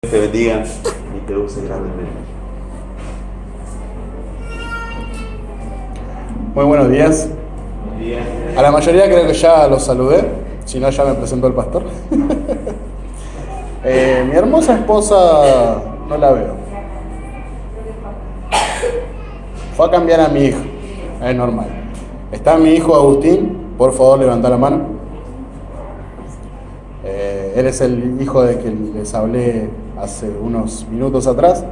Te bendiga y te use grandemente. Muy buenos días. Buen día. A la mayoría creo que ya los saludé, si no ya me presentó el pastor. Mi hermosa esposa no la veo. Fue a cambiar a mi hijo, es normal. Está mi hijo Agustín, por favor levanta la mano. Él es el hijo de quien les hablé hace unos minutos atrás.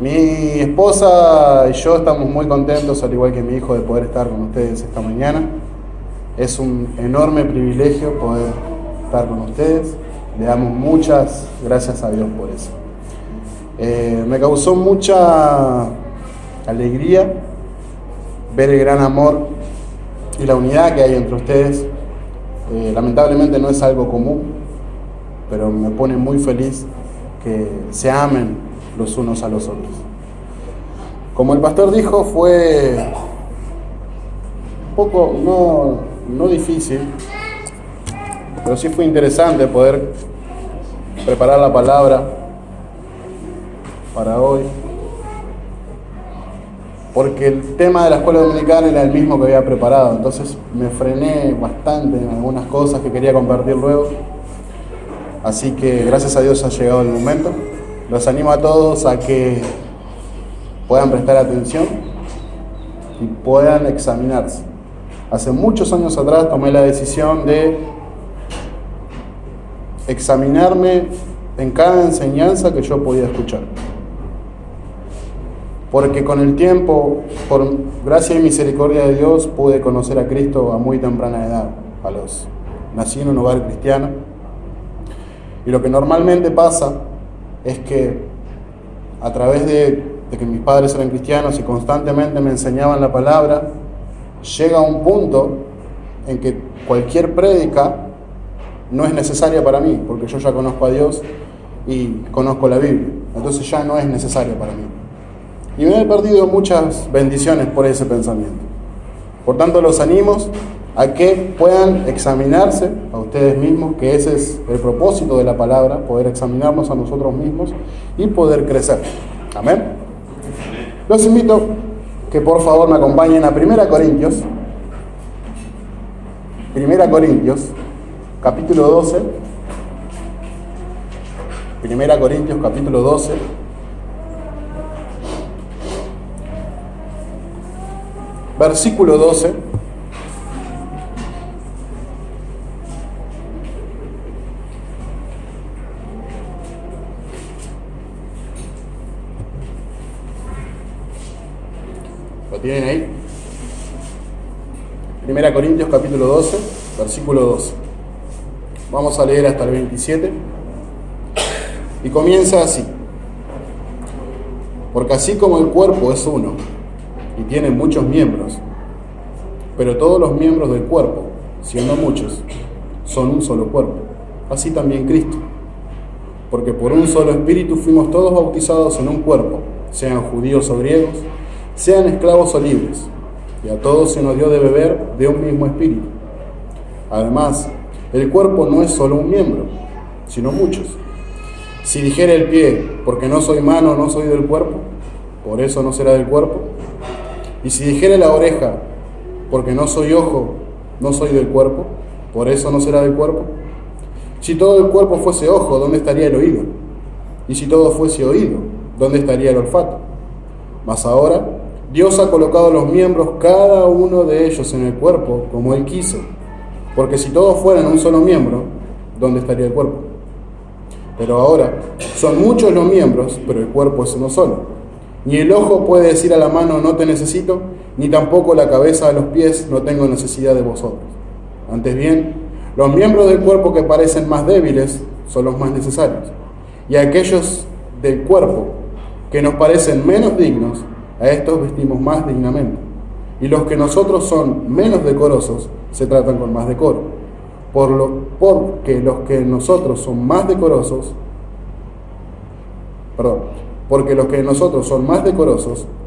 Mi esposa y yo estamos muy contentos, al igual que mi hijo, de poder estar con ustedes esta mañana. Es un enorme privilegio poder estar con ustedes. Le damos muchas gracias a Dios por eso. Me causó mucha alegría ver el gran amor y la unidad que hay entre ustedes. Lamentablemente no es algo común, pero me pone muy feliz que se amen los unos a los otros. Como el pastor dijo, fue un poco, no difícil, pero sí fue interesante poder preparar la palabra para hoy, porque el tema de la escuela dominical era el mismo que había preparado, entonces me frené bastante en algunas cosas que quería compartir luego. Así que gracias a Dios ha llegado el momento. Los animo a todos a que puedan prestar atención y puedan examinarse. Hace muchos años atrás tomé la decisión de examinarme en cada enseñanza que yo podía escuchar. Porque con el tiempo, por gracia y misericordia de Dios, pude conocer a Cristo a muy temprana edad. Nací en un hogar cristiano. Y lo que normalmente pasa es que a través de que mis padres eran cristianos y constantemente me enseñaban la palabra, llega un punto en que cualquier prédica no es necesaria para mí, porque yo ya conozco a Dios y conozco la Biblia. Entonces ya no es necesaria para mí. Y me he perdido muchas bendiciones por ese pensamiento. Por tanto, los animo a que puedan examinarse a ustedes mismos, que ese es el propósito de la palabra, poder examinarnos a nosotros mismos y poder crecer. Amén. Los invito que por favor me acompañen a 1 Corintios, capítulo 12. 1 Corintios, capítulo 12. Versículo 12. ¿Lo tienen ahí? 1 Corintios capítulo 12, versículo 12. Vamos a leer hasta el 27. Y comienza así. Porque así como el cuerpo es uno y tiene muchos miembros, pero todos los miembros del cuerpo, siendo muchos, son un solo cuerpo, así también Cristo. Porque por un solo espíritu fuimos todos bautizados en un cuerpo, sean judíos o griegos, sean esclavos o libres, y a todos se nos dio de beber de un mismo espíritu. Además, el cuerpo no es solo un miembro, sino muchos. Si dijera el pie, porque no soy mano, no soy del cuerpo, por eso no será del cuerpo. Y si dijera la oreja, porque no soy ojo, no soy del cuerpo, por eso no será del cuerpo. Si todo el cuerpo fuese ojo, ¿dónde estaría el oído? Y si todo fuese oído, ¿dónde estaría el olfato? Mas ahora, Dios ha colocado los miembros, cada uno de ellos, en el cuerpo, como Él quiso. Porque si todos fueran un solo miembro, ¿dónde estaría el cuerpo? Pero ahora, son muchos los miembros, pero el cuerpo es uno solo. Ni el ojo puede decir a la mano, no te necesito, ni tampoco la cabeza a los pies, no tengo necesidad de vosotros. Antes bien, los miembros del cuerpo que parecen más débiles son los más necesarios. Y aquellos del cuerpo que nos parecen menos dignos, a estos vestimos más dignamente. Y los que nosotros son menos decorosos, se tratan con más decoro. Porque los que nosotros son más decorosos,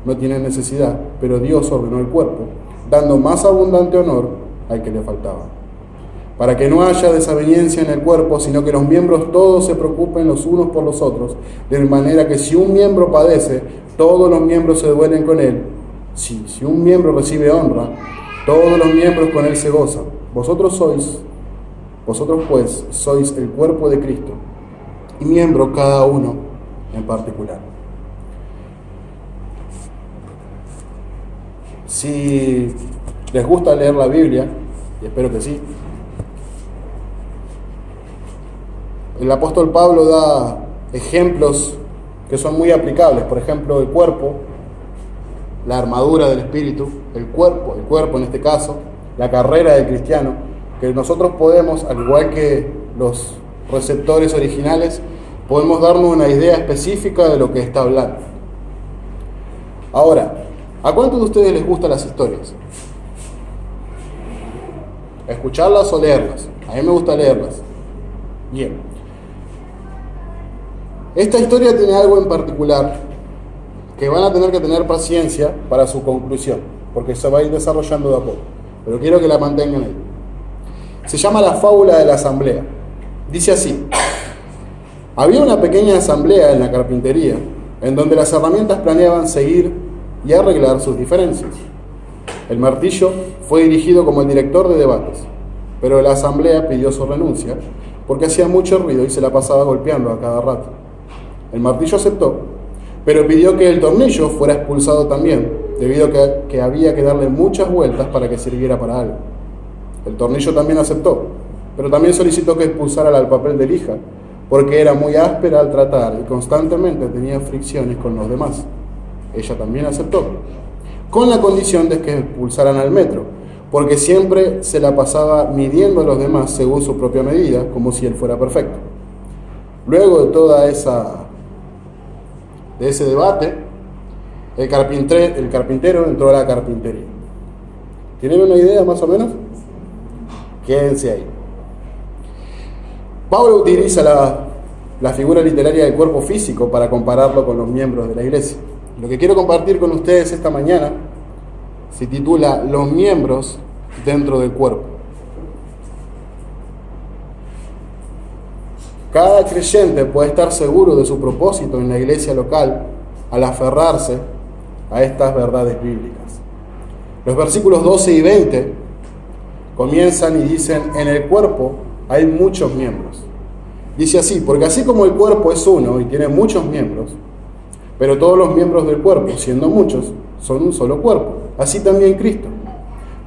no tienen necesidad, pero Dios ordenó el cuerpo, dando más abundante honor al que le faltaba. para que no haya desaveniencia en el cuerpo, sino que los miembros todos se preocupen los unos por los otros, de manera que si un miembro padece, todos los miembros se duelen con él. Si un miembro recibe honra, todos los miembros con él se gozan. Vosotros pues sois el cuerpo de Cristo, y miembro cada uno en particular. Si les gusta leer la Biblia, y espero que sí, el apóstol Pablo da ejemplos que son muy aplicables. Por ejemplo, el cuerpo, la armadura del espíritu, el cuerpo en este caso, la carrera del cristiano, que nosotros podemos, al igual que los receptores originales, podemos darnos una idea específica de lo que está hablando. Ahora, ¿a cuántos de ustedes les gustan las historias? ¿Escucharlas o leerlas? A mí me gusta leerlas. Bien. Esta historia tiene algo en particular que van a tener que tener paciencia para su conclusión, porque se va a ir desarrollando de a poco, pero quiero que la mantengan ahí. Se llama la fábula de la asamblea. Dice así: había una pequeña asamblea en la carpintería, en donde las herramientas planeaban seguir y arreglar sus diferencias. El martillo fue dirigido como el director de debates, pero la asamblea pidió su renuncia, porque hacía mucho ruido y se la pasaba golpeando a cada rato. El martillo aceptó, pero pidió que el tornillo fuera expulsado también, debido a que había que darle muchas vueltas para que sirviera para algo. El tornillo también aceptó, pero también solicitó que expulsara el papel de lija, porque era muy áspera al tratar y constantemente tenía fricciones con los demás. Ella también aceptó, con la condición de que expulsaran al metro, porque siempre se la pasaba midiendo a los demás según su propia medida, como si él fuera perfecto. Luego de ese debate, el carpintero entró a la carpintería. ¿Tienen una idea más o menos? Quédense ahí. Pablo utiliza la figura literaria del cuerpo físico para compararlo con los miembros de la iglesia. Lo que quiero compartir con ustedes esta mañana se titula Los miembros dentro del cuerpo. Cada creyente puede estar seguro de su propósito en la iglesia local al aferrarse a estas verdades bíblicas. Los versículos 12 y 20 comienzan y dicen: en el cuerpo hay muchos miembros. Dice así: porque así como el cuerpo es uno y tiene muchos miembros, pero todos los miembros del cuerpo, siendo muchos, son un solo cuerpo, así también Cristo.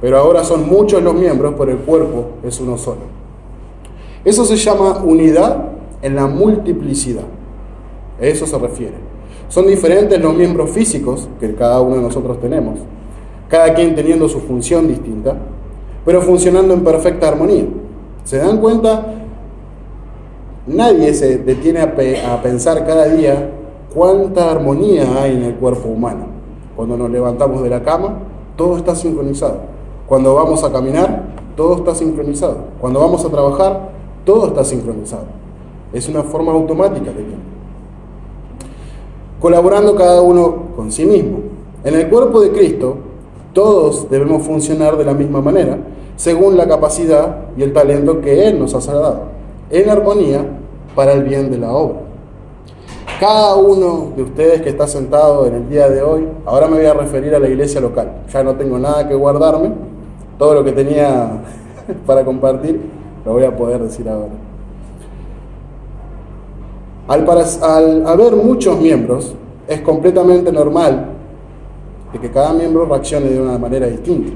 Pero ahora son muchos los miembros, pero el cuerpo es uno solo. Eso se llama unidad en la multiplicidad. A eso se refiere. Son diferentes los miembros físicos que cada uno de nosotros tenemos, cada quien teniendo su función distinta, pero funcionando en perfecta armonía. ¿Se dan cuenta? Nadie se detiene a pensar cada día cuánta armonía hay en el cuerpo humano. Cuando nos levantamos de la cama, todo está sincronizado. Cuando vamos a caminar, todo está sincronizado. Cuando vamos a trabajar, todo está sincronizado. Es una forma automática de vida. Colaborando cada uno con sí mismo. En el cuerpo de Cristo, todos debemos funcionar de la misma manera, según la capacidad y el talento que Él nos ha dado, en armonía para el bien de la obra. Cada uno de ustedes que está sentado en el día de hoy, ahora me voy a referir a la iglesia local. Ya no tengo nada que guardarme, todo lo que tenía para compartir lo voy a poder decir ahora. Al haber muchos miembros, es completamente normal de que cada miembro reaccione de una manera distinta.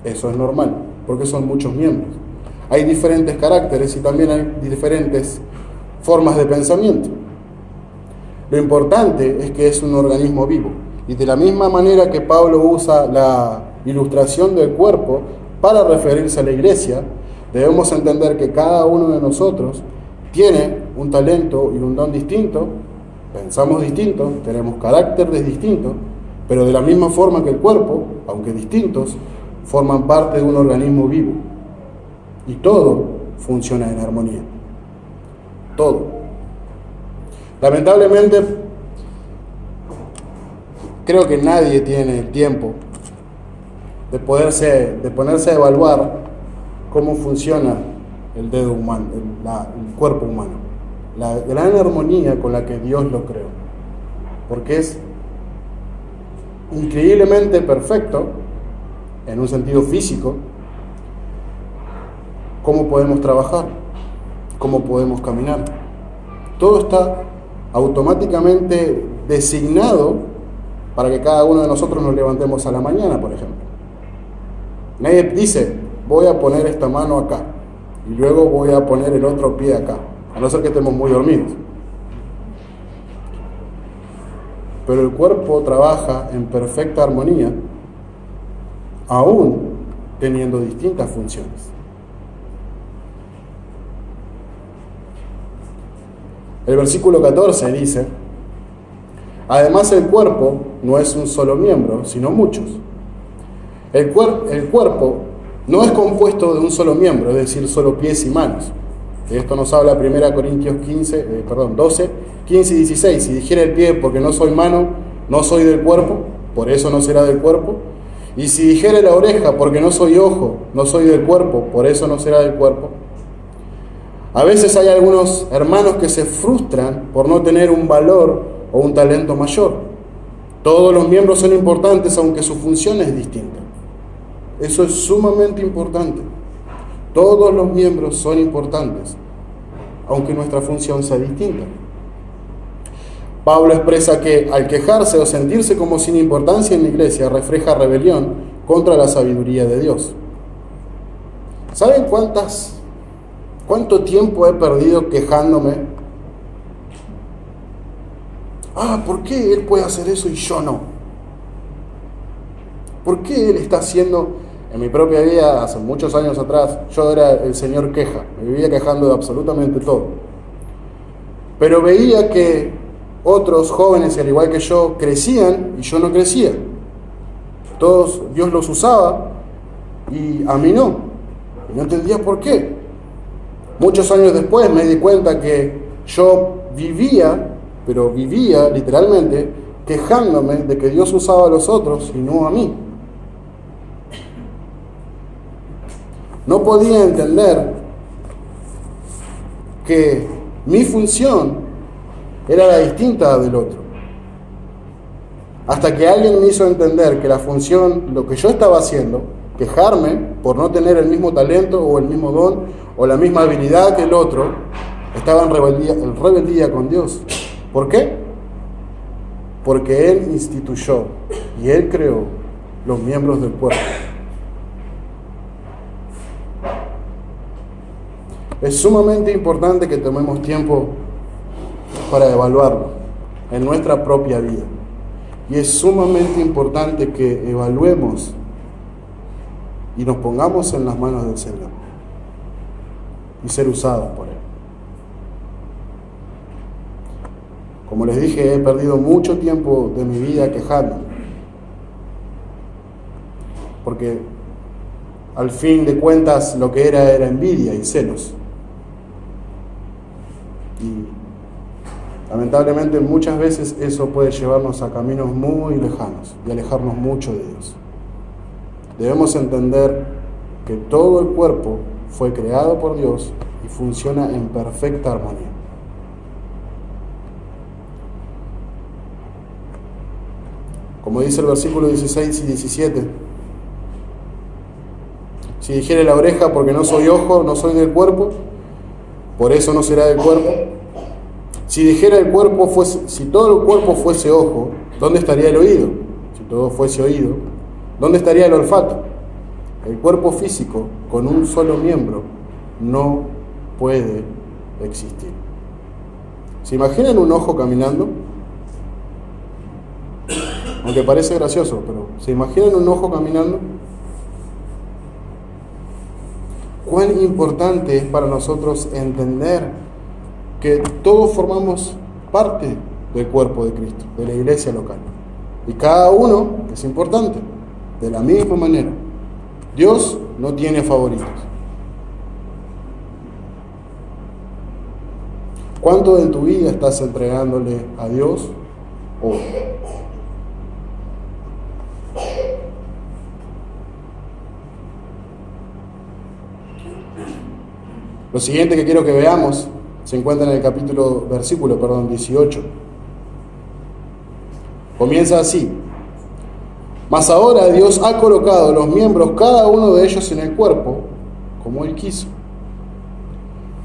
Eso es normal, porque son muchos miembros. Hay diferentes caracteres y también hay diferentes formas de pensamiento. Lo importante es que es un organismo vivo, y de la misma manera que Pablo usa la ilustración del cuerpo para referirse a la iglesia, debemos entender que cada uno de nosotros tiene un talento y un don distinto, pensamos distinto, tenemos caracteres distintos, pero de la misma forma que el cuerpo, aunque distintos, forman parte de un organismo vivo. Y todo funciona en armonía. Todo. Lamentablemente, creo que nadie tiene el tiempo de ponerse a evaluar cómo funciona el dedo humano, el cuerpo humano, la gran armonía con la que Dios lo creó, porque es increíblemente perfecto en un sentido físico. ¿Cómo podemos trabajar? ¿Cómo podemos caminar? Todo está automáticamente designado para que cada uno de nosotros nos levantemos a la mañana, por ejemplo. Nadie dice, voy a poner esta mano acá y luego voy a poner el otro pie acá, a no ser que estemos muy dormidos. Pero el cuerpo trabaja en perfecta armonía, aún teniendo distintas funciones. El versículo 14 dice, además el cuerpo no es un solo miembro, sino muchos. El cuerpo no es compuesto de un solo miembro, es decir, solo pies y manos. De esto nos habla 1 Corintios 12, 15 y 16. Si dijera el pie, porque no soy mano, no soy del cuerpo, por eso no será del cuerpo. Y si dijera la oreja, porque no soy ojo, no soy del cuerpo, por eso no será del cuerpo. A veces hay algunos hermanos que se frustran por no tener un valor o un talento mayor. Todos los miembros son importantes, aunque su función es distinta. Eso es sumamente importante. Todos los miembros son importantes, aunque nuestra función sea distinta. Pablo expresa que al quejarse o sentirse como sin importancia en la iglesia refleja rebelión contra la sabiduría de Dios. ¿Saben cuánto tiempo he perdido quejándome? ¿Por qué él puede hacer eso y yo no? ¿Por qué él está haciendo? En mi propia vida, hace muchos años atrás, yo era el señor queja, me vivía quejando de absolutamente todo. Pero veía que otros jóvenes, al igual que yo, crecían y yo no crecía. Todos, Dios los usaba y a mí no. Y no entendía por qué. Muchos años después me di cuenta que yo vivía literalmente, quejándome de que Dios usaba a los otros y no a mí. No podía entender que mi función era la distinta del otro. Hasta que alguien me hizo entender que la función, lo que yo estaba haciendo, quejarme por no tener el mismo talento o el mismo don o la misma habilidad que el otro, estaba en rebeldía con Dios. ¿Por qué? Porque Él instituyó y Él creó los miembros del cuerpo. Es sumamente importante que tomemos tiempo para evaluarlo en nuestra propia vida. Y es sumamente importante que evaluemos y nos pongamos en las manos del Señor y ser usados por Él. Como les dije, he perdido mucho tiempo de mi vida quejándome, porque al fin de cuentas lo que era envidia y celos. Y lamentablemente muchas veces eso puede llevarnos a caminos muy lejanos y alejarnos mucho de Dios. Debemos entender que todo el cuerpo fue creado por Dios y funciona en perfecta armonía. Como dice el versículo 16 y 17, si dijere la oreja, porque no soy ojo, no soy del cuerpo, por eso no será del cuerpo. Si dijera el cuerpo si todo el cuerpo fuese ojo, ¿dónde estaría el oído? Si todo fuese oído, ¿dónde estaría el olfato? El cuerpo físico, con un solo miembro, no puede existir. ¿Se imaginan un ojo caminando? Aunque parece gracioso, pero ¿se imaginan un ojo caminando? Cuán importante es para nosotros entender que todos formamos parte del cuerpo de Cristo, de la iglesia local. Y cada uno es importante, de la misma manera. Dios no tiene favoritos. ¿Cuánto de tu vida estás entregándole a Dios hoy? Lo siguiente que quiero que veamos se encuentra en el versículo 18. Comienza así: mas ahora Dios ha colocado los miembros, cada uno de ellos, en el cuerpo, como Él quiso.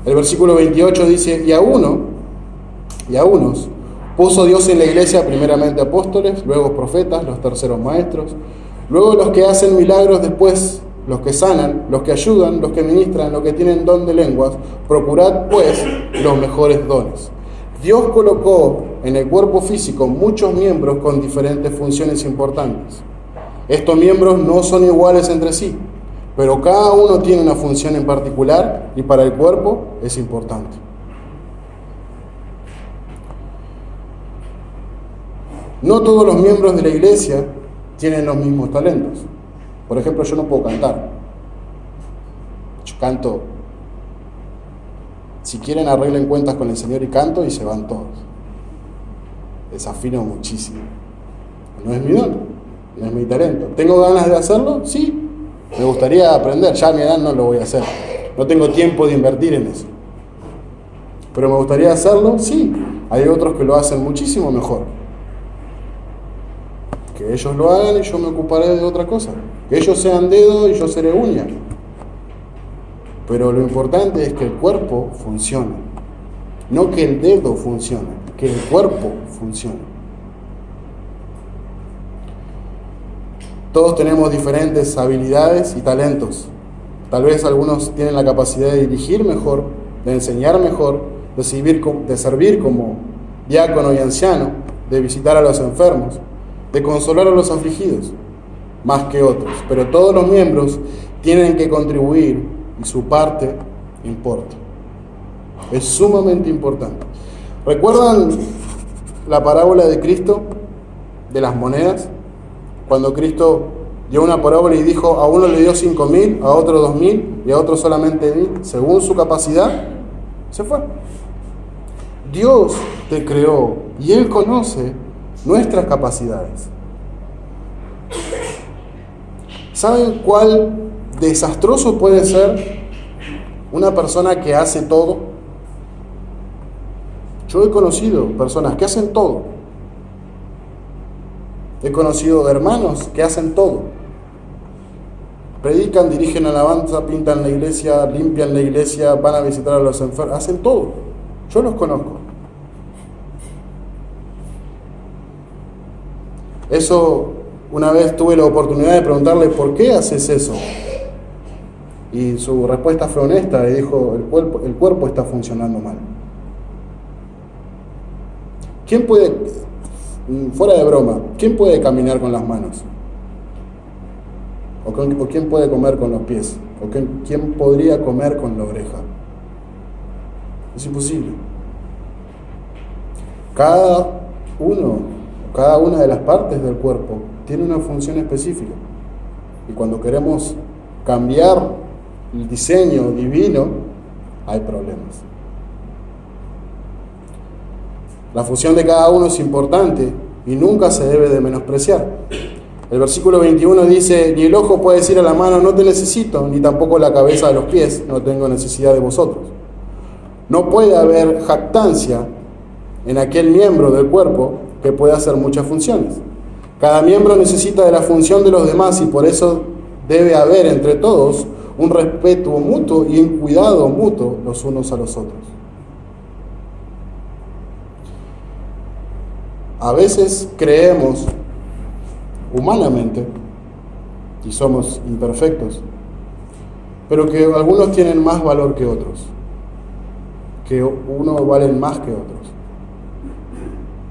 El versículo 28 dice: y a unos puso Dios en la iglesia primeramente apóstoles, luego profetas, los terceros maestros, luego los que hacen milagros, después los que sanan, los que ayudan, los que ministran, los que tienen don de lenguas. Procurad pues los mejores dones. Dios colocó en el cuerpo físico muchos miembros con diferentes funciones importantes. Estos miembros no son iguales entre sí, pero cada uno tiene una función en particular y para el cuerpo es importante. No todos los miembros de la iglesia tienen los mismos talentos. Por ejemplo, yo no puedo cantar. Yo canto. Si quieren, arreglen cuentas con el Señor y canto, y se van todos. Desafino muchísimo. No es mi don, no es mi talento. ¿Tengo ganas de hacerlo? Sí. Me gustaría aprender. Ya a mi edad no lo voy a hacer. No tengo tiempo de invertir en eso. ¿Pero me gustaría hacerlo? Sí. Hay otros que lo hacen muchísimo mejor. Que ellos lo hagan y yo me ocuparé de otra cosa. Que ellos sean dedo y yo seré uña. Pero lo importante es que el cuerpo funcione. No que el dedo funcione, que el cuerpo funcione. Todos tenemos diferentes habilidades y talentos. Tal vez algunos tienen la capacidad de dirigir mejor, de enseñar mejor, de servir como diácono y anciano, de visitar a los enfermos, de consolar a los afligidos, más que otros. Pero todos los miembros tienen que contribuir y su parte importa. Es sumamente importante. ¿Recuerdan la parábola de Cristo de las monedas? Cuando Cristo dio una parábola y dijo: a uno le dio 5.000, a otro 2.000 y a otro solamente 1.000, según su capacidad, se fue. Dios te creó y Él conoce nuestras capacidades. ¿Saben cuál desastroso puede ser una persona que hace todo? Yo he conocido personas que hacen todo. He conocido hermanos que hacen todo. Predican, dirigen alabanza, pintan la iglesia, limpian la iglesia, van a visitar a los enfermos, hacen todo. Yo los conozco. Eso, una vez tuve la oportunidad de preguntarle: ¿por qué haces eso? Y su respuesta fue honesta y dijo: el cuerpo está funcionando mal. ¿Quién puede, fuera de broma, quién puede caminar con las manos? ¿O quién puede comer con los pies? ¿O quién podría comer con la oreja? Es imposible. Cada una de las partes del cuerpo tiene una función específica. Y cuando queremos cambiar el diseño divino, hay problemas. La función de cada uno es importante y nunca se debe de menospreciar. El versículo 21 dice: ni el ojo puede decir a la mano: no te necesito, ni tampoco la cabeza de los pies: no tengo necesidad de vosotros. No puede haber jactancia en aquel miembro del cuerpo que puede hacer muchas funciones. Cada miembro necesita de la función de los demás, y por eso debe haber entre todos un respeto mutuo y un cuidado mutuo los unos a los otros. A veces creemos humanamente, y somos imperfectos, pero que algunos tienen más valor que otros, que unos valen más que otros.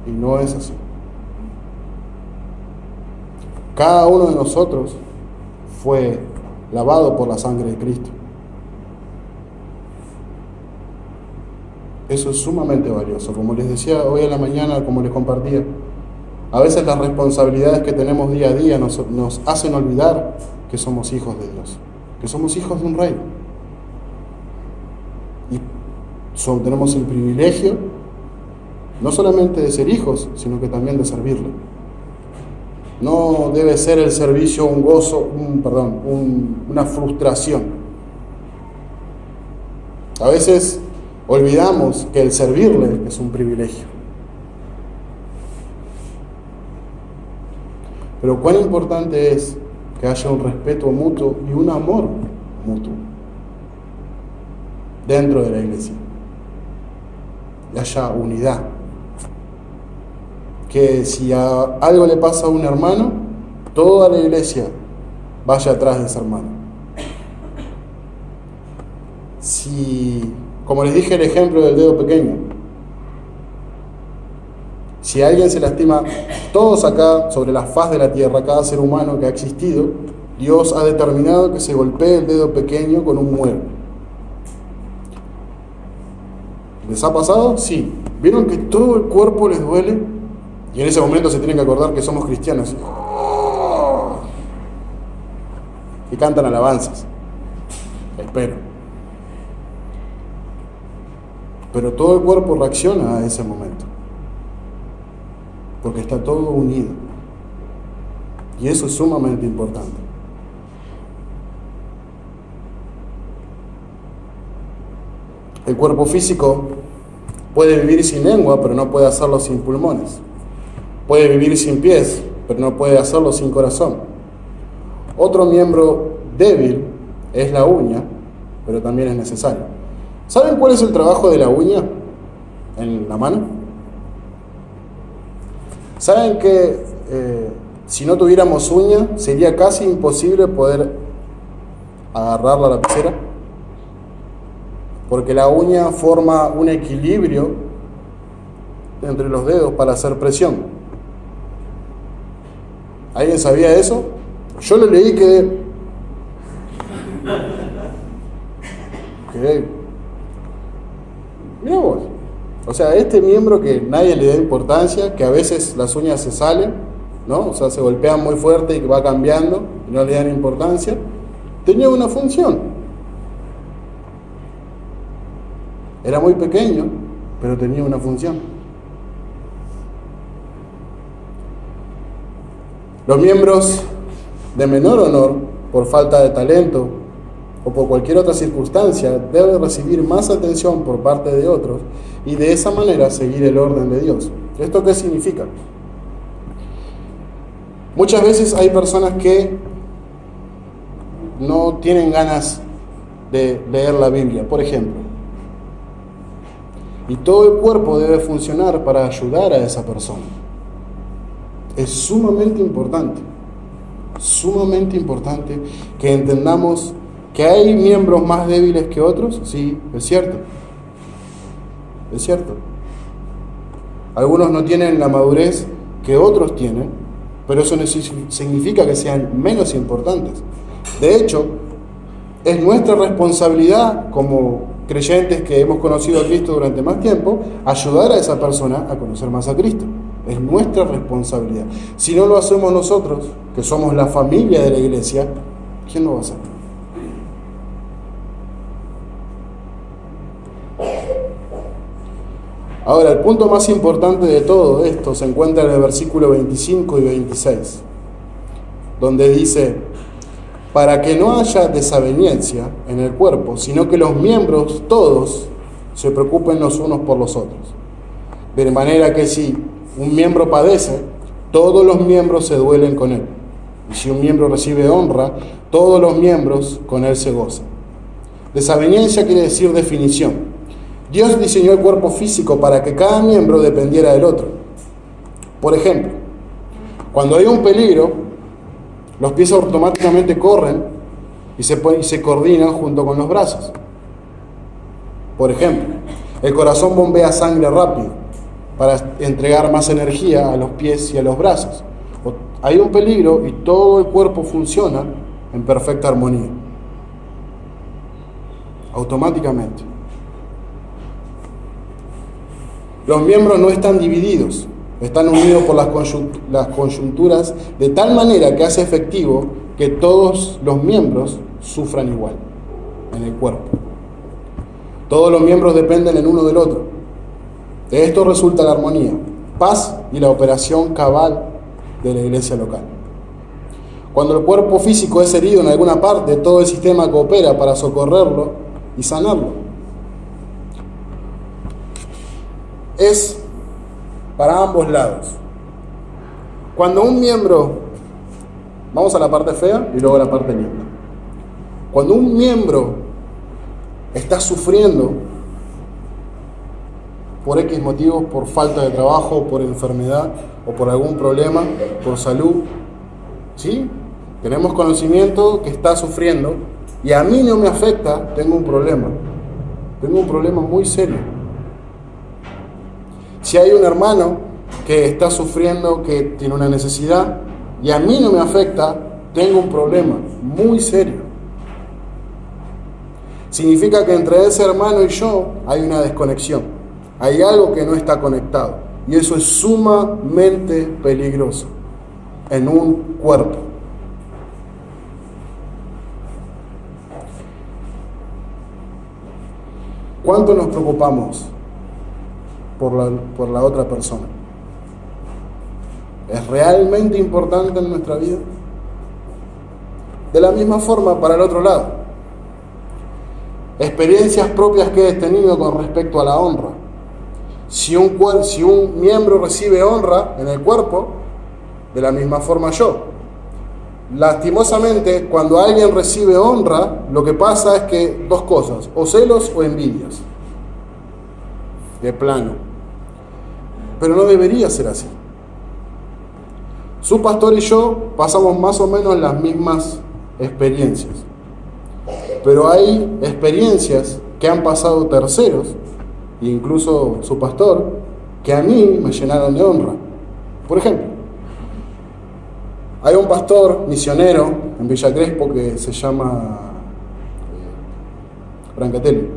Y no es así. Cada uno de nosotros fue lavado por la sangre de Cristo. Eso es sumamente valioso. Como les decía hoy en la mañana, como les compartía, a veces las responsabilidades que tenemos día a día nos hacen olvidar que somos hijos de Dios, que somos hijos de un rey. Y tenemos el privilegio no solamente de ser hijos, sino que también de servirle. No debe ser el servicio un gozo, una frustración. A veces olvidamos que el servirle es un privilegio. Pero cuán importante es que haya un respeto mutuo y un amor mutuo dentro de la iglesia. Y haya unidad. Que si algo le pasa a un hermano, toda la iglesia vaya atrás de ese hermano. Si, como les dije el ejemplo del dedo pequeño, si alguien se lastima, todos acá, sobre la faz de la tierra, cada ser humano que ha existido, Dios ha determinado que se golpee el dedo pequeño con un mueble. ¿Les ha pasado? Sí. ¿Vieron que todo el cuerpo les duele? Y en ese momento se tienen que acordar que somos cristianos. Y cantan alabanzas. Espero. Pero todo el cuerpo reacciona a ese momento. Porque está todo unido. Y eso es sumamente importante. El cuerpo físico puede vivir sin lengua, pero no puede hacerlo sin pulmones. Puede vivir sin pies, pero no puede hacerlo sin corazón. Otro miembro débil es la uña, pero también es necesario. ¿Saben cuál es el trabajo de la uña en la mano? ¿Saben que si no tuviéramos uña sería casi imposible poder agarrar la lapicera? Porque la uña forma un equilibrio entre los dedos para hacer presión. ¿Alguien sabía eso? Yo lo leí que mira vos. O sea, este miembro que nadie le da importancia, que a veces las uñas se salen, ¿no? O sea, se golpean muy fuerte y que va cambiando y no le dan importancia, tenía una función. Era muy pequeño, pero tenía una función. Los miembros de menor honor, por falta de talento o por cualquier otra circunstancia, deben recibir más atención por parte de otros y de esa manera seguir el orden de Dios. ¿Esto qué significa? Muchas veces hay personas que no tienen ganas de leer la Biblia, por ejemplo. Y todo el cuerpo debe funcionar para ayudar a esa persona. Es sumamente importante que entendamos que hay miembros más débiles que otros. Sí, es cierto. Es cierto. Algunos no tienen la madurez que otros tienen, pero eso no significa que sean menos importantes. De hecho, es nuestra responsabilidad como creyentes que hemos conocido a Cristo durante más tiempo, ayudar a esa persona a conocer más a Cristo. Es nuestra responsabilidad. Si no lo hacemos nosotros, que somos la familia de la iglesia, ¿quién lo va a hacer? Ahora, el punto más importante de todo esto se encuentra en el versículo 25 y 26, donde dice: para que no haya desaveniencia en el cuerpo, sino que los miembros todos se preocupen los unos por los otros. De manera que si un miembro padece, todos los miembros se duelen con él. Y si un miembro recibe honra, todos los miembros con él se gozan. Desaveniencia quiere decir definición. Dios diseñó el cuerpo físico para que cada miembro dependiera del otro. Por ejemplo, cuando hay un peligro, los pies automáticamente corren y se coordinan junto con los brazos. Por ejemplo, el corazón bombea sangre rápido para entregar más energía a los pies y a los brazos. Hay un peligro y todo el cuerpo funciona en perfecta armonía. Automáticamente. Los miembros no están divididos, están unidos por las coyunturas de tal manera que hace efectivo que todos los miembros sufran igual en el cuerpo. Todos los miembros dependen el uno del otro. De esto resulta la armonía, paz y la operación cabal de la iglesia local. Cuando el cuerpo físico es herido en alguna parte, todo el sistema coopera para socorrerlo y sanarlo. es para ambos lados. Cuando un miembro, vamos a la parte fea y luego a la parte linda. Cuando un miembro está sufriendo por X motivos, por falta de trabajo, por enfermedad o por algún problema, por salud, ¿sí? Tenemos conocimiento que está sufriendo y a mí no me afecta, tengo un problema muy serio. Si hay un hermano que está sufriendo, que tiene una necesidad y a mí no me afecta, tengo un problema muy serio. Significa que entre ese hermano y yo hay una desconexión, hay algo que no está conectado y eso es sumamente peligroso en un cuerpo. ¿Cuánto nos preocupamos por la otra persona? ¿Es realmente importante en nuestra vida? De la misma forma, para el otro lado, experiencias propias que he tenido con respecto a la honra. Si un miembro recibe honra en el cuerpo, de la misma forma yo. Lastimosamente, cuando alguien recibe honra, lo que pasa es que dos cosas, o celos o envidias. De plano. Pero no debería ser así. Su pastor y yo pasamos más o menos las mismas experiencias. Pero hay experiencias que han pasado terceros, incluso su pastor, que a mí me llenaron de honra. Por ejemplo, hay un pastor misionero en Villa Crespo que se llama Brancatelli.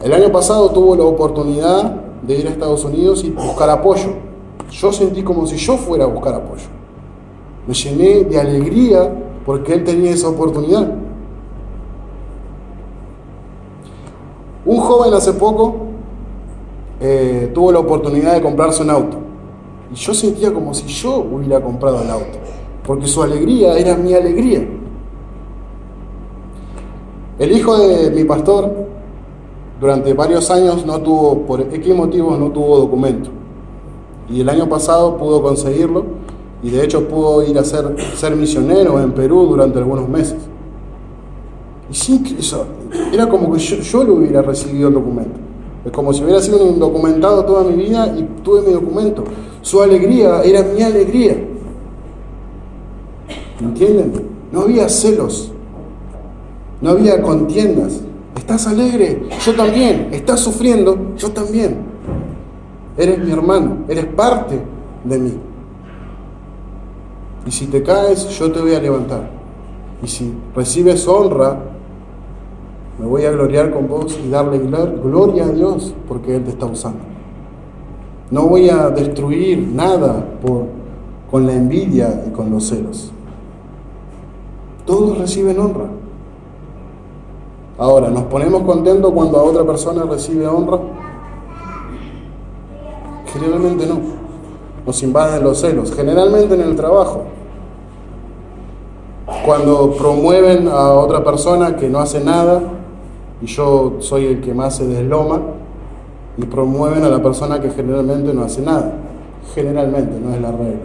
El año pasado tuvo la oportunidad de ir a Estados Unidos y buscar apoyo. Yo sentí como si yo fuera a buscar apoyo. Me llené de alegría porque él tenía esa oportunidad. Un joven hace poco tuvo la oportunidad de comprarse un auto. Y yo sentía como si yo hubiera comprado el auto, porque su alegría era mi alegría. El hijo de mi pastor, durante varios años por X motivos no tuvo documento. Y el año pasado pudo conseguirlo, y de hecho pudo ir a ser misionero en Perú durante algunos meses. Y sí, era como que yo le hubiera recibido el documento. Es como si hubiera sido un indocumentado toda mi vida y tuve mi documento. Su alegría era mi alegría. ¿Entienden? No había celos. No había contiendas. ¿Estás alegre? Yo también. ¿Estás sufriendo? Yo también. Eres mi hermano. Eres parte de mí. Y si te caes, yo te voy a levantar. Y si recibes honra, me voy a gloriar con vos y darle gloria a Dios porque Él te está usando. No voy a destruir nada con la envidia y con los celos. Todos reciben honra. Ahora, ¿nos ponemos contentos cuando a otra persona recibe honra? Generalmente no. Nos invaden los celos. Generalmente en el trabajo. Cuando promueven a otra persona que no hace nada, y yo soy el que más se desloma, y promueven a la persona que generalmente no hace nada. Generalmente, no es la regla.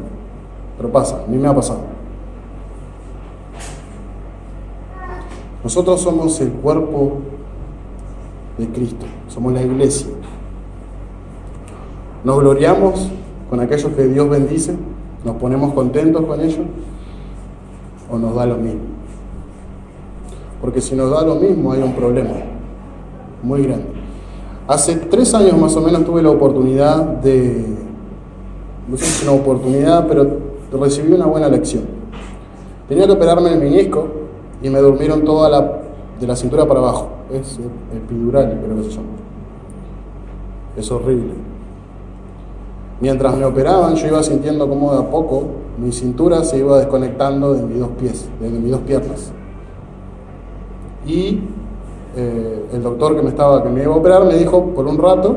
Pero pasa, a mí me ha pasado. Nosotros somos el cuerpo de Cristo, somos la iglesia. Nos gloriamos con aquellos que Dios bendice, nos ponemos contentos con ellos, o nos da lo mismo. Porque si nos da lo mismo hay un problema muy grande. Hace 3 años más o menos tuve la oportunidad no sé si una oportunidad, pero recibí una buena lección. Tenía que operarme el menisco y me durmieron de la cintura para abajo. Es epidural, creo que se llama. Es horrible. Mientras me operaban, yo iba sintiendo como de a poco mi cintura se iba desconectando de mis 2 pies, de mis 2 piernas. Y el doctor que me iba a operar me dijo, por un rato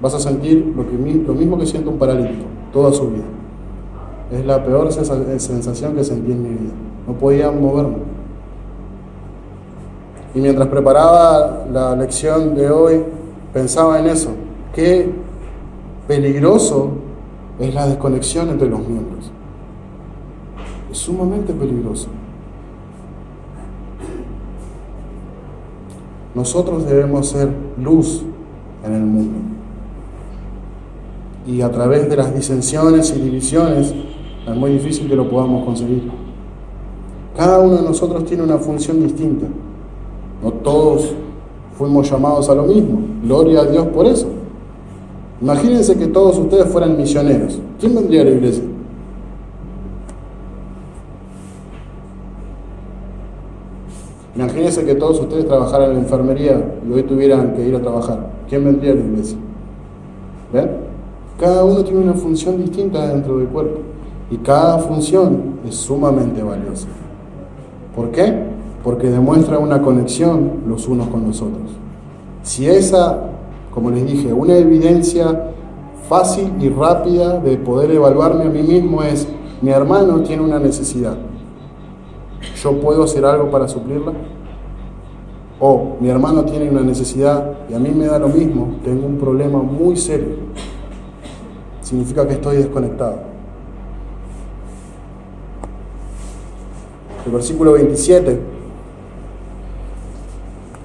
vas a sentir lo mismo que siente un paralítico, toda su vida. Es la peor sensación que sentí en mi vida. No podía moverme. Y mientras preparaba la lección de hoy, pensaba en eso. Qué Peligroso es la desconexión entre los miembros. Es sumamente peligroso. Nosotros debemos ser luz en el mundo. Y a través de las disensiones y divisiones es muy difícil que lo podamos conseguir. Cada uno de nosotros tiene una función distinta. No todos fuimos llamados a lo mismo. Gloria a Dios por eso. Imagínense que todos ustedes fueran misioneros. ¿Quién vendría a la iglesia? Imagínense que todos ustedes trabajaran en la enfermería y hoy tuvieran que ir a trabajar. ¿Quién vendría a la iglesia? ¿Ven? Cada uno tiene una función distinta dentro del cuerpo y cada función es sumamente valiosa. ¿Por qué? Porque demuestra una conexión los unos con los otros. Si esa, como les dije, una evidencia fácil y rápida de poder evaluarme a mí mismo es: mi hermano tiene una necesidad, ¿yo puedo hacer algo para suplirla? O mi hermano tiene una necesidad y a mí me da lo mismo, tengo un problema muy serio. Significa que estoy desconectado. El versículo 27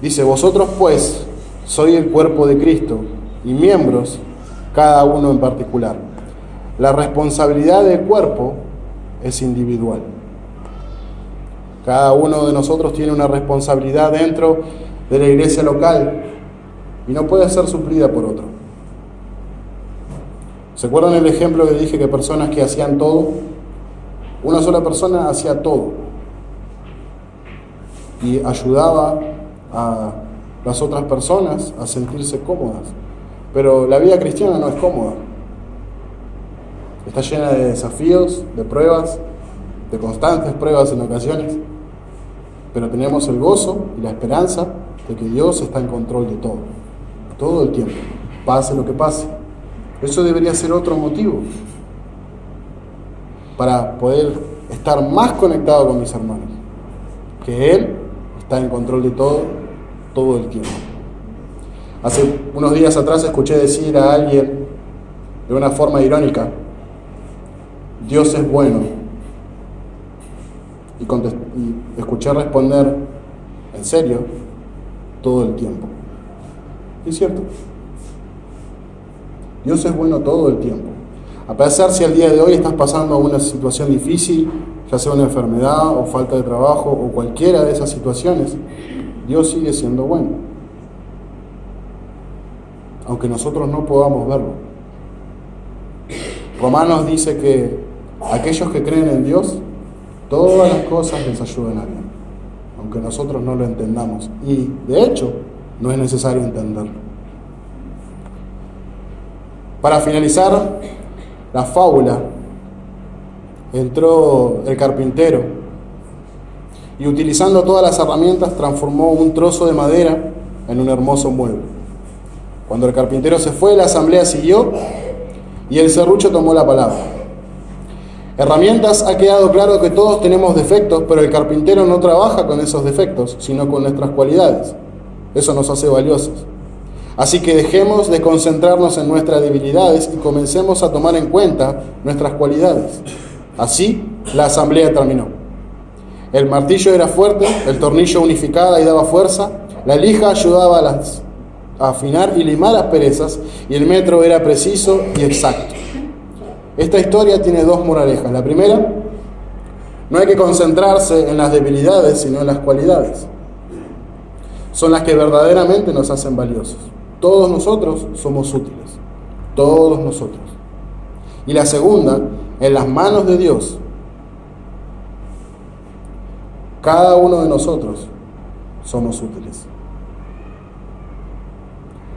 dice: vosotros pues sois el cuerpo de Cristo y miembros cada uno en particular. La responsabilidad del cuerpo es individual. Cada uno de nosotros tiene una responsabilidad dentro de la iglesia local y no puede ser suplida por otro. ¿Se acuerdan el ejemplo que dije que personas que hacían todo? Una sola persona hacía todo y ayudaba a las otras personas a sentirse cómodas. Pero la vida cristiana no es cómoda. Está llena de desafíos, de pruebas, de constantes pruebas en ocasiones. Pero tenemos el gozo y la esperanza de que Dios está en control de todo el tiempo, pase lo que pase. Eso debería ser otro motivo para poder estar más conectado con mis hermanos, que Él está en control de todo el tiempo. Hace unos días atrás escuché decir a alguien de una forma irónica: Dios es bueno. Y escuché responder: ¿en serio? Todo el tiempo. ¿Es cierto? Dios es bueno todo el tiempo. A pesar si al día de hoy estás pasando una situación difícil, ya sea una enfermedad o falta de trabajo o cualquiera de esas situaciones, Dios sigue siendo bueno. Aunque nosotros no podamos verlo. Romanos dice que aquellos que creen en Dios, todas las cosas les ayudan a bien, aunque nosotros no lo entendamos. Y, de hecho, no es necesario entenderlo. Para finalizar la fábula, entró el carpintero y, utilizando todas las herramientas, transformó un trozo de madera en un hermoso mueble. Cuando el carpintero se fue, la asamblea siguió y el serrucho tomó la palabra. Herramientas, ha quedado claro que todos tenemos defectos, pero el carpintero no trabaja con esos defectos, sino con nuestras cualidades. Eso nos hace valiosos. Así que dejemos de concentrarnos en nuestras debilidades y comencemos a tomar en cuenta nuestras cualidades. Así, la asamblea terminó. El martillo era fuerte, el tornillo unificaba y daba fuerza, la lija ayudaba a afinar y limar asperezas, y el metro era preciso y exacto. Esta historia tiene dos moralejas. La primera: no hay que concentrarse en las debilidades, sino en las cualidades. Son las que verdaderamente nos hacen valiosos. Todos nosotros somos útiles. Todos nosotros. Y la segunda: en las manos de Dios, cada uno de nosotros somos útiles,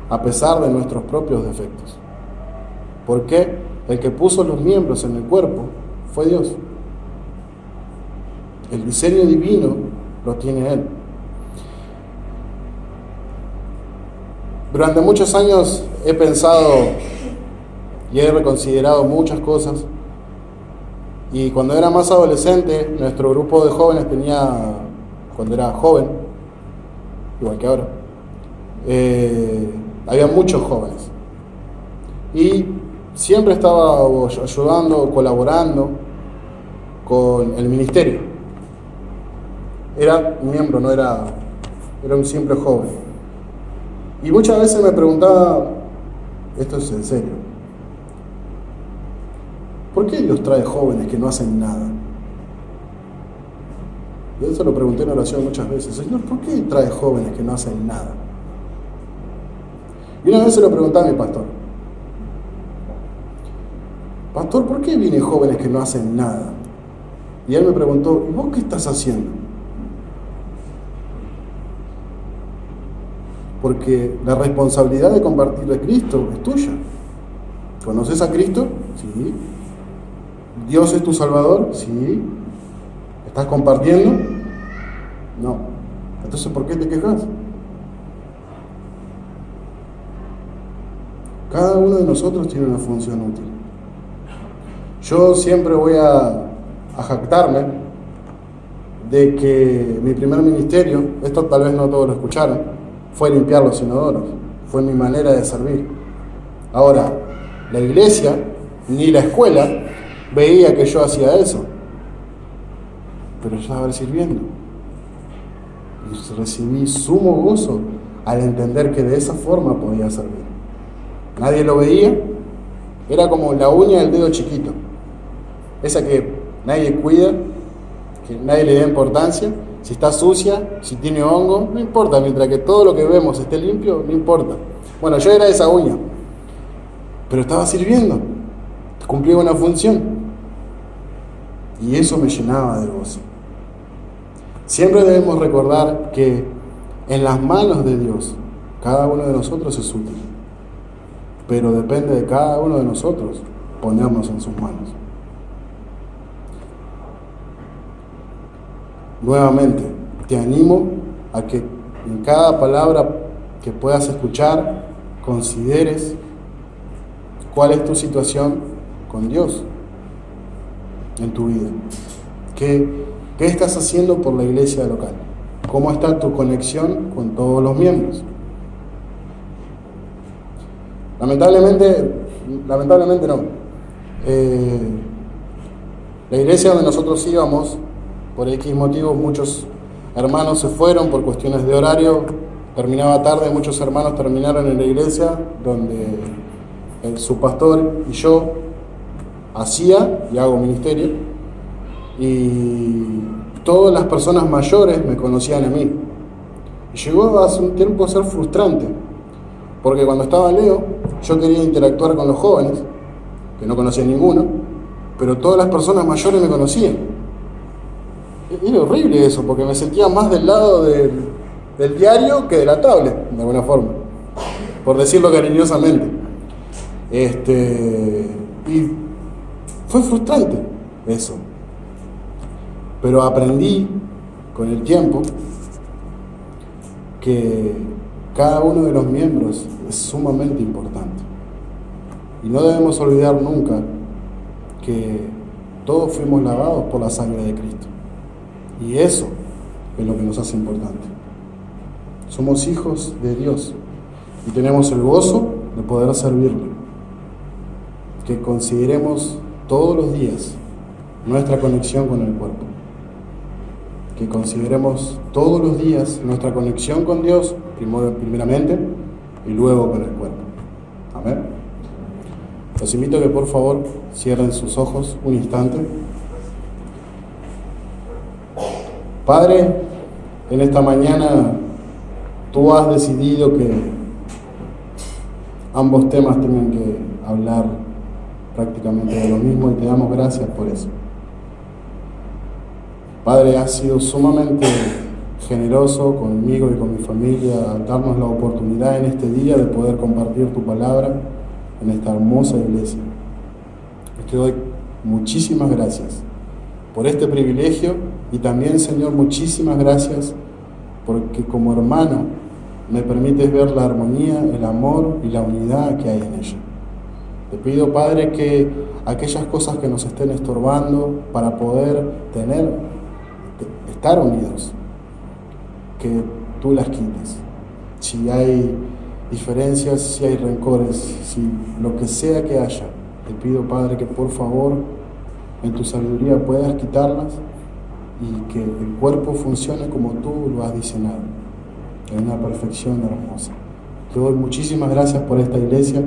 a pesar de nuestros propios defectos. ¿Por qué? El que puso los miembros en el cuerpo fue Dios. El diseño divino lo tiene Él. Durante muchos años he pensado y he reconsiderado muchas cosas. Y cuando era más adolescente, nuestro grupo de jóvenes cuando era joven, igual que ahora, había muchos jóvenes. Y siempre estaba ayudando, colaborando con el ministerio. Era miembro, no era un simple joven. Y muchas veces me preguntaba, esto es en serio, ¿por qué Dios trae jóvenes que no hacen nada? Yo eso lo pregunté en oración muchas veces. Señor, ¿por qué trae jóvenes que no hacen nada? Y una vez se lo pregunté a mi pastor. Pastor, ¿por qué vienen jóvenes que no hacen nada? Y él me preguntó, ¿y vos qué estás haciendo? Porque la responsabilidad de compartir de Cristo es tuya. ¿Conoces a Cristo? Sí. ¿Dios es tu Salvador? Sí. ¿Estás compartiendo? No. Entonces, ¿por qué te quejas? Cada uno de nosotros tiene una función útil. Yo siempre voy a jactarme de que mi primer ministerio, esto tal vez no todos lo escucharon, fue limpiar los inodoros. Fue mi manera de servir. Ahora, la iglesia ni la escuela veía que yo hacía eso. Pero yo estaba sirviendo. Y recibí sumo gozo al entender que de esa forma podía servir. Nadie lo veía. Era como la uña del dedo chiquito. Esa que nadie cuida, que nadie le da importancia. Si está sucia, si tiene hongo, no importa. Mientras que todo lo que vemos esté limpio, no importa. Bueno, yo era esa uña. Pero estaba sirviendo. Cumplía una función. Y eso me llenaba de gozo. Siempre debemos recordar que en las manos de Dios, cada uno de nosotros es útil. Pero depende de cada uno de nosotros ponernos en sus manos. Nuevamente, te animo a que en cada palabra que puedas escuchar, consideres cuál es tu situación con Dios en tu vida. ¿Qué estás haciendo por la iglesia local? ¿Cómo está tu conexión con todos los miembros? Lamentablemente no. La iglesia donde nosotros íbamos, por X motivos, muchos hermanos se fueron por cuestiones de horario, terminaba tarde, muchos hermanos terminaron en la iglesia donde su pastor y yo hacía y hago ministerio, y todas las personas mayores me conocían a mí. Y llegó hace un tiempo a ser frustrante, porque cuando estaba Leo, yo quería interactuar con los jóvenes, que no conocía ninguno, pero todas las personas mayores me conocían. Era horrible eso, porque me sentía más del lado del diario que de la tablet, de alguna forma, por decirlo cariñosamente. Y fue frustrante eso. Pero aprendí con el tiempo que cada uno de los miembros es sumamente importante. Y no debemos olvidar nunca que todos fuimos lavados por la sangre de Cristo. Y eso es lo que nos hace importante. Somos hijos de Dios y tenemos el gozo de poder servirle. Que consideremos todos los días nuestra conexión con el cuerpo. Que consideremos todos los días nuestra conexión con Dios, primeramente, y luego con el cuerpo. Amén. Los invito a que por favor cierren sus ojos un instante. Padre, en esta mañana tú has decidido que ambos temas tengan que hablar prácticamente de lo mismo y te damos gracias por eso. Padre, has sido sumamente generoso conmigo y con mi familia al darnos la oportunidad en este día de poder compartir tu palabra en esta hermosa iglesia. Te doy muchísimas gracias por este privilegio y también, Señor, muchísimas gracias porque como hermano me permites ver la armonía, el amor y la unidad que hay en ella. Te pido, Padre, que aquellas cosas que nos estén estorbando para poder estar unidos, que tú las quites. Si hay diferencias, si hay rencores, si lo que sea que haya, Te pido, Padre, que por favor en tu sabiduría puedas quitarlas y que el cuerpo funcione como tú lo has diseñado, en una perfección hermosa. Te doy muchísimas gracias por esta iglesia,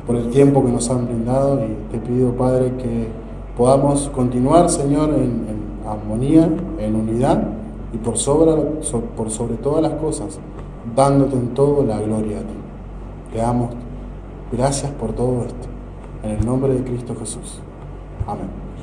por el tiempo que nos han brindado, y te pido, Padre, que podamos continuar, Señor, en armonía, en unidad, y por sobre todas las cosas, dándote en todo la gloria a ti. Te damos gracias por todo esto. En el nombre de Cristo Jesús. Amén.